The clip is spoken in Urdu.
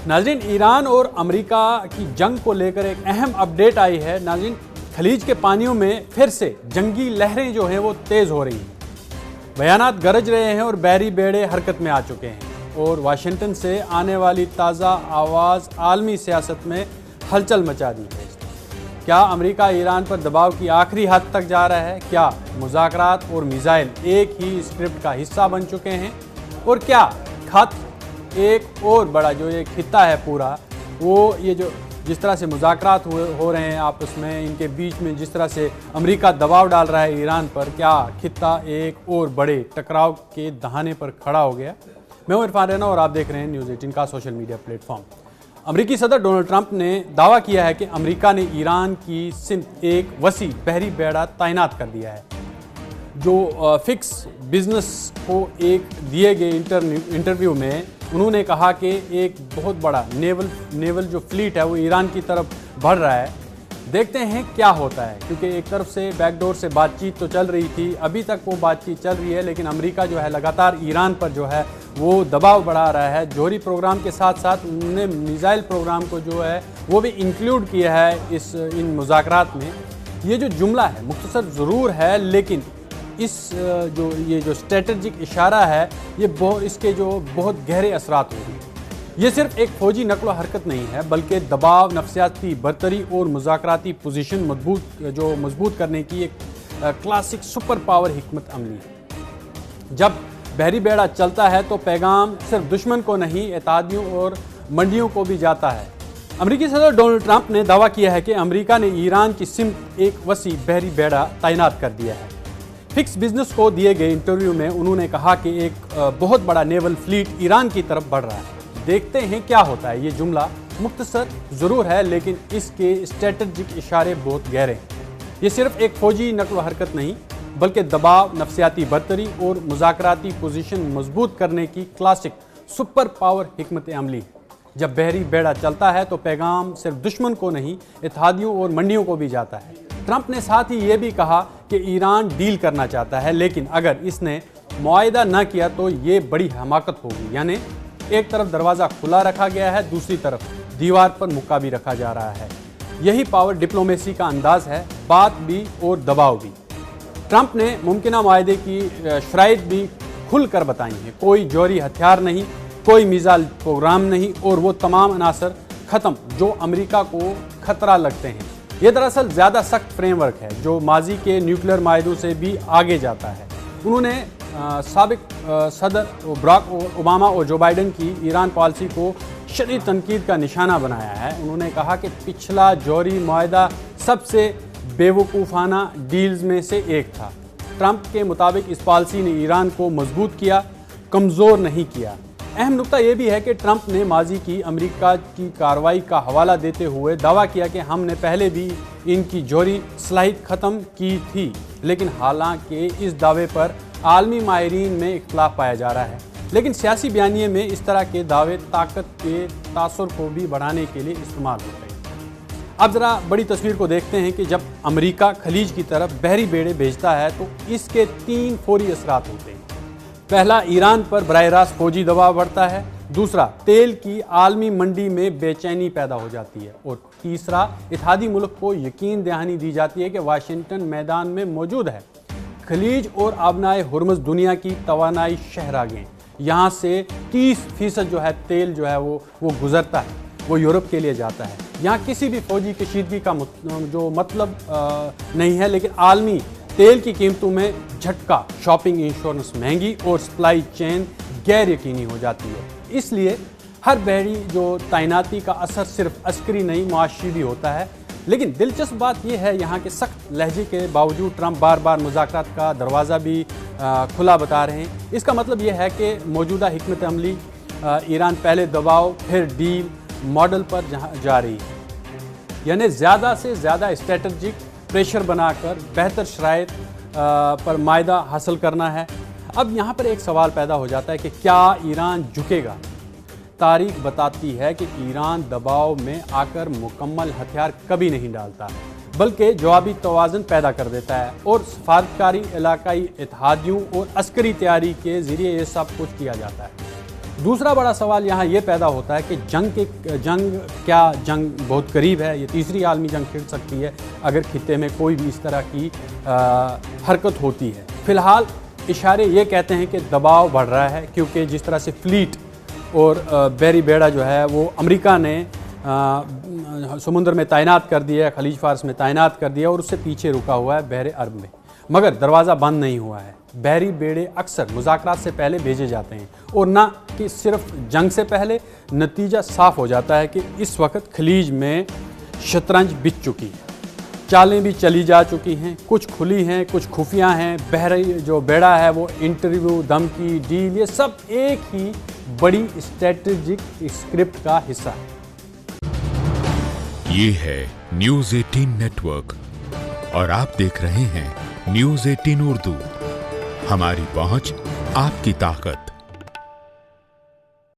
ناظرین، ایران اور امریکہ کی جنگ کو لے کر ایک اہم اپڈیٹ آئی ہے۔ ناظرین، خلیج کے پانیوں میں پھر سے جنگی لہریں جو ہیں وہ تیز ہو رہی ہیں، بیانات گرج رہے ہیں اور بحری بیڑے حرکت میں آ چکے ہیں، اور واشنگٹن سے آنے والی تازہ آواز عالمی سیاست میں ہلچل مچا دی ہے۔ کیا امریکہ ایران پر دباؤ کی آخری حد تک جا رہا ہے؟ کیا مذاکرات اور میزائل ایک ہی اسکرپٹ کا حصہ بن چکے ہیں؟ اور کیا خط ایک اور بڑا جو ایک خطہ ہے پورا، وہ یہ جو جس طرح سے مذاکرات ہو رہے ہیں آپس میں، ان کے بیچ میں جس طرح سے امریکہ دباؤ ڈال رہا ہے ایران پر، کیا خطہ ایک اور بڑے ٹکراؤ کے دہانے پر کھڑا ہو گیا؟ میں ہوں عرفان رینا اور آپ دیکھ رہے ہیں نیوز 18 کا سوشل میڈیا پلیٹ فارم۔ امریکی صدر ڈونلڈ ٹرمپ نے دعویٰ کیا ہے کہ امریکہ نے ایران کی سمت ایک وسیع بحری بیڑا تعینات کر دیا ہے۔ جو فکس بزنس کو ایک دیے گئے انٹرویو میں انہوں نے کہا کہ ایک بہت بڑا نیول جو فلیٹ ہے وہ ایران کی طرف بڑھ رہا ہے۔ دیکھتے ہیں کیا ہوتا ہے، کیونکہ ایک طرف سے بیک ڈور سے بات چیت تو چل رہی تھی، ابھی تک وہ بات چیت چل رہی ہے، لیکن امریکہ جو ہے لگاتار ایران پر جو ہے وہ دباؤ بڑھا رہا ہے۔ جوہری پروگرام کے ساتھ ساتھ انہوں نے میزائل پروگرام کو جو ہے وہ بھی انکلوڈ کیا ہے ان مذاکرات میں۔ یہ جو جملہ ہے مختصر ضرور ہے، لیکن یہ جو اسٹریٹجک اشارہ ہے اس کے جو بہت گہرے اثرات ہوگی۔ یہ صرف ایک فوجی نقل و حرکت نہیں ہے، بلکہ دباؤ، نفسیاتی برتری اور مذاکراتی پوزیشن مضبوط کرنے کی ایک کلاسک سپر پاور حکمت عملی ہے۔ جب بحری بیڑا چلتا ہے تو پیغام صرف دشمن کو نہیں، اتحادیوں اور منڈیوں کو بھی جاتا ہے۔ امریکی صدر ڈونلڈ ٹرمپ نے دعویٰ کیا ہے کہ امریکہ نے ایران کی سمت ایک وسیع بحری بیڑا تعینات کر دیا ہے۔ فکس بزنس کو دیے گئے انٹرویو میں انہوں نے کہا کہ ایک بہت بڑا نیول فلیٹ ایران کی طرف بڑھ رہا ہے۔ دیکھتے ہیں کیا ہوتا ہے۔ یہ جملہ مختصر ضرور ہے، لیکن اس کے اسٹریٹجک اشارے بہت گہرے ہیں۔ یہ صرف ایک فوجی نقل و حرکت نہیں، بلکہ دباؤ، نفسیاتی برتری اور مذاکراتی پوزیشن مضبوط کرنے کی کلاسک سپر پاور حکمت عملی ہے۔ جب بحری بیڑا چلتا ہے تو پیغام صرف دشمن کو نہیں، اتحادیوں اور منڈیوں کو بھی جاتا ہے۔ ٹرمپ نے ساتھ ہی یہ بھی کہا کہ ایران ڈیل کرنا چاہتا ہے، لیکن اگر اس نے معاہدہ نہ کیا تو یہ بڑی حماقت ہوگی۔ یعنی ایک طرف دروازہ کھلا رکھا گیا ہے، دوسری طرف دیوار پر مکہ بھی رکھا جا رہا ہے۔ یہی پاور ڈپلومیسی کا انداز ہے، بات بھی اور دباؤ بھی۔ ٹرمپ نے ممکنہ معاہدے کی شرائط بھی کھل کر بتائی ہیں۔ کوئی جوہری ہتھیار نہیں، کوئی میزائل پروگرام نہیں، اور وہ تمام عناصر ختم جو امریکہ کو خطرہ لگتے ہیں۔ یہ دراصل زیادہ سخت فریم ورک ہے جو ماضی کے نیوکلیئر معاہدوں سے بھی آگے جاتا ہے۔ انہوں نے سابق صدر براک اوباما اور جو بائیڈن کی ایران پالیسی کو شدید تنقید کا نشانہ بنایا ہے۔ انہوں نے کہا کہ پچھلا جوہری معاہدہ سب سے بیوقوفانہ ڈیلز میں سے ایک تھا۔ ٹرمپ کے مطابق اس پالیسی نے ایران کو مضبوط کیا، کمزور نہیں کیا۔ اہم نقطہ یہ بھی ہے کہ ٹرمپ نے ماضی کی امریکہ کی کارروائی کا حوالہ دیتے ہوئے دعویٰ کیا کہ ہم نے پہلے بھی ان کی جوہری صلاحیت ختم کی تھی، لیکن حالانکہ اس دعوے پر عالمی ماہرین میں اختلاف پایا جا رہا ہے، لیکن سیاسی بیانیے میں اس طرح کے دعوے طاقت کے تاثر کو بھی بڑھانے کے لیے استعمال ہوتے ہیں۔ اب ذرا بڑی تصویر کو دیکھتے ہیں کہ جب امریکہ خلیج کی طرف بحری بیڑے بھیجتا ہے تو اس کے 3 فوری اثرات ہوتے ہیں۔ پہلا، ایران پر براہ راست فوجی دباؤ بڑھتا ہے۔ دوسرا، تیل کی عالمی منڈی میں بے چینی پیدا ہو جاتی ہے۔ اور تیسرا، اتحادی ملک کو یقین دہانی دی جاتی ہے کہ واشنگٹن میدان میں موجود ہے۔ خلیج اور آبنائے ہرمز دنیا کی توانائی شہراگیں، یہاں سے 30% جو ہے تیل جو ہے وہ گزرتا ہے، وہ یورپ کے لیے جاتا ہے۔ یہاں کسی بھی فوجی کشیدگی کا جو مطلب نہیں ہے، لیکن عالمی تیل کی قیمتوں میں جھٹکا، شاپنگ انشورنس مہنگی اور سپلائی چین غیر یقینی ہو جاتی ہے۔ اس لیے ہر بحری جو تعیناتی کا اثر صرف عسکری نہیں، معاشی بھی ہوتا ہے۔ لیکن دلچسپ بات یہ ہے یہاں کے سخت لہجے کے باوجود ٹرمپ بار بار مذاکرات کا دروازہ بھی کھلا بتا رہے ہیں۔ اس کا مطلب یہ ہے کہ موجودہ حکمت عملی ایران پہلے دباؤ پھر ڈیل ماڈل پر جا رہی ہے، یعنی زیادہ سے زیادہ اسٹریٹجک پریشر بنا کر بہتر شرائط پر معاہدہ حاصل کرنا ہے۔ اب یہاں پر ایک سوال پیدا ہو جاتا ہے کہ کیا ایران جھکے گا؟ تاریخ بتاتی ہے کہ ایران دباؤ میں آ کر مکمل ہتھیار کبھی نہیں ڈالتا، بلکہ جوابی توازن پیدا کر دیتا ہے، اور سفارتکاری، علاقائی اتحادیوں اور عسکری تیاری کے ذریعے یہ سب کچھ کیا جاتا ہے۔ دوسرا بڑا سوال یہاں یہ پیدا ہوتا ہے کہ جنگ بہت قریب ہے، یہ تیسری عالمی جنگ چھڑ سکتی ہے اگر خطے میں کوئی بھی اس طرح کی حرکت ہوتی ہے۔ فی الحال اشارے یہ کہتے ہیں کہ دباؤ بڑھ رہا ہے، کیونکہ جس طرح سے فلیٹ اور بحری بیڑا جو ہے وہ امریکہ نے سمندر میں تعینات کر دیا ہے، خلیج فارس میں تعینات کر دیا اور اس سے پیچھے رکا ہوا ہے بحر عرب میں، مگر دروازہ بند نہیں ہوا ہے۔ بحری بیڑے اکثر مذاکرات سے پہلے بھیجے جاتے ہیں، اور نہ کہ صرف جنگ سے پہلے۔ نتیجہ صاف ہو جاتا ہے کہ اس وقت خلیج میں شطرنج بچ چکی ہے، چالیں بھی چلی جا چکی ہیں، کچھ کھلی ہیں، کچھ خفیہ ہیں۔ بحری جو بیڑا ہے وہ انٹرویو، دھمکی، ڈیل، یہ سب ایک ہی بڑی اسٹریٹجک اسکرپٹ کا حصہ ہے۔ یہ ہے نیوز 18 نیٹ ورک اور آپ دیکھ رہے ہیں نیوز 18 اردو، ہماری پہنچ آپ کی طاقت۔